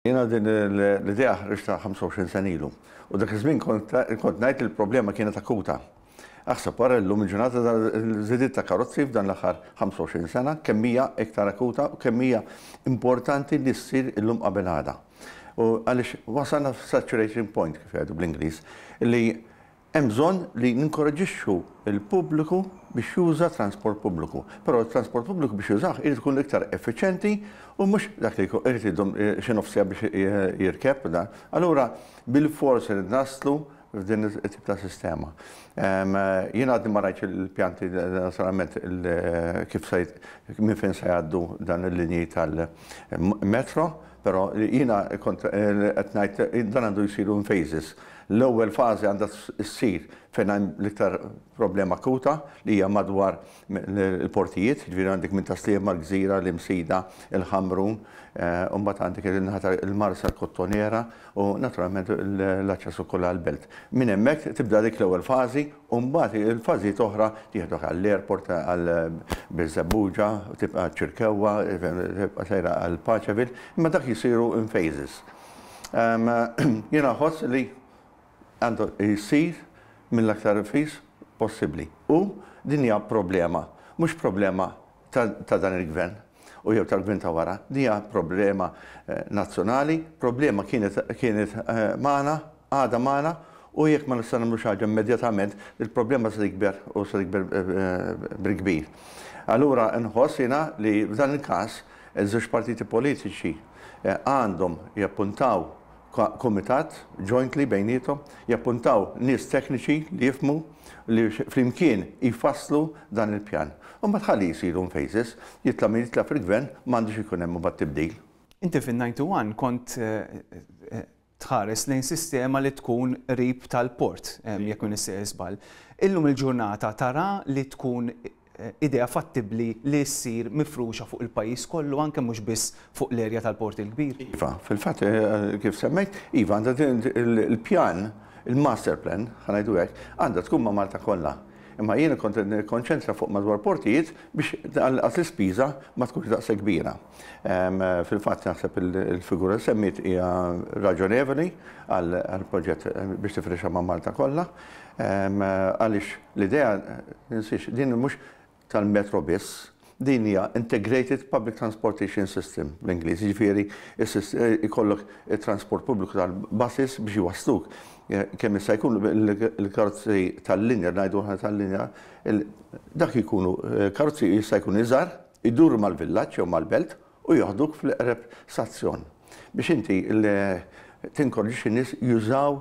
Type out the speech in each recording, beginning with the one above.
Jiena din l-idea ħriġta 25 sen ilu. U dak iż-żmien kont ngħid il-problema kienet akuta. Aħseb wara llum il-ġurnata żidiet ta' karozzi f'dan l-aħħar 25 sena kemm hija iktar akuta u kemm hija importanti li ssir illum qabel għada. U għaliex wasalna f-saturation point kif jgħidu bl-Ingliż li hemm bżonn li ninkoraġixxu l-pubbliku biex juża transport pubbliku. Però t-transport pubbliku biex jużah irid ikun iktar effiċjenti u mhux dak li irid idhom xi nofsija biex jirkeb dan. Allura bil-forsi naslu f'din it-tip ta' sistema. Jiena għaddi ma rajtx il-pjanti naturalment kif minn fejn se jgħaddu dan il-linji tal-metro, però jiena kont qed ngħid dan għandu jsiru in phases. L-ewwel fażi għandha ssir fejn hemm l-iktar problema akuta li hija madwar il-portijiet, ġifieri għandek minn Taslima, l-Gżira, l-Imsida, il-Ħamrun, u mbagħad għandek il-Marsa l-Kottoniera u naturalment l-aċċessu kollha għall-belt. Minn hemmhekk tibda dik l-ewwel fażi u mbagħad il-fażijiet oħra tieħdok għall-airport għal Biżebbuġa, tibqa' ċirkewwa, tibqa' sejra għal Paċevil, imma dak jisiru in phases. Jiena ħoss li għandu jisir mill-aktar fis possibbli. U din hija problema, mhux problema ta' dan il-gvern u jew tal-gvern ta' wara, din hija problema nazzjonali, problema kienet magħna, għadha magħna, u jekk ma nistgħu nagħmlu xi ħaġa immedjatament, il-problema se tikber u se tikber bil-kbir. Allura nħoss jiena li f'dan il-każ iż-żewġ partiti politiċi għandhom jappuntaw komitat jointly bejnietom, jappuntaw nies tekniċi li jifhmu li flimkien jfasslu dan il-pjan. U ma tħalli jsiru in phases, jitla fil-gvern m'għandux ikun hemm mbagħad tibdil. Inti fin-91 kont tħares lejn sistema li tkun qrib tal-port, jekk min issejjer żball. Illum il-ġurnata tara li tkun idea fattibbli li ssir mifruxa fuq il-pajjiż kollu anke mhux biss fuq l-erja tal-port il-kbir. Iva, fil-fatt kif semmejt, iva għandha il-pjan, il-master plan, ħanajdu hekk, għandha tkun ma' Malta kollha. Imma jiena kont nikkonċentra fuq madwar portijiet biex l-ispiża ma tkunx daqsa kbira. Fil-fatt naħseb il-figura semmit hija raġonevoli għall-proġett biex tifrexa ma' Malta kollha. Għaliex l-idea, ninsiex, din mhux tal-metro biss, din hija Integrated Public Transportation System bl-Ingliż, jiġifieri ikollok it-transport pubbliku tal-buses biex jwasluk. Kemm issa jkun il-karozzi tal-linja, ngħidu tal-linja, dak ikunu karozzi jista' jkun iżgħar, iduru mal-villaġġ jew mal-belt u joħduk fl-qreb stazzjon. Biex inti tinkorġixxi nies jużaw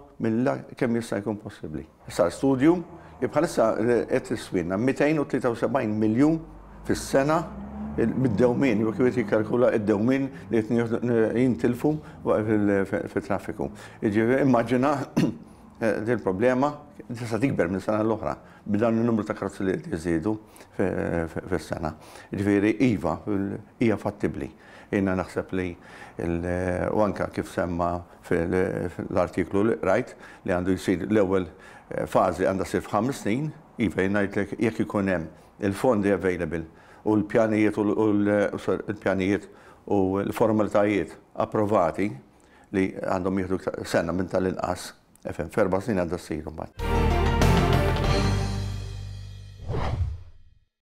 kemm jista' jkun possibbli. Sar studju li bħalissa qed iswinna 273 miljun fis-sena mid-dewmien, jew kif jikkalkula id-dewmien li qed jintilfu fit-traffiku. Jiġifieri immaġina din problema tista' tikber minn sena l-oħra b'dan in-numru ta' karozzi li qed jiżdiedu fis-sena. Jiġifieri iva hija fattibbli. Jiena naħseb li u anke kif semma fl-artiklu li rajt li għandu jsir l-ewwel fażi għandha ssir f'5 snin, iva ngħidlek jekk ikun hemm il-fondi available u l-pjanijiet u l-formalitajiet approvati li għandhom jieħdu sena minn tal-inqas, f'4 snin għandha ssir mbagħad.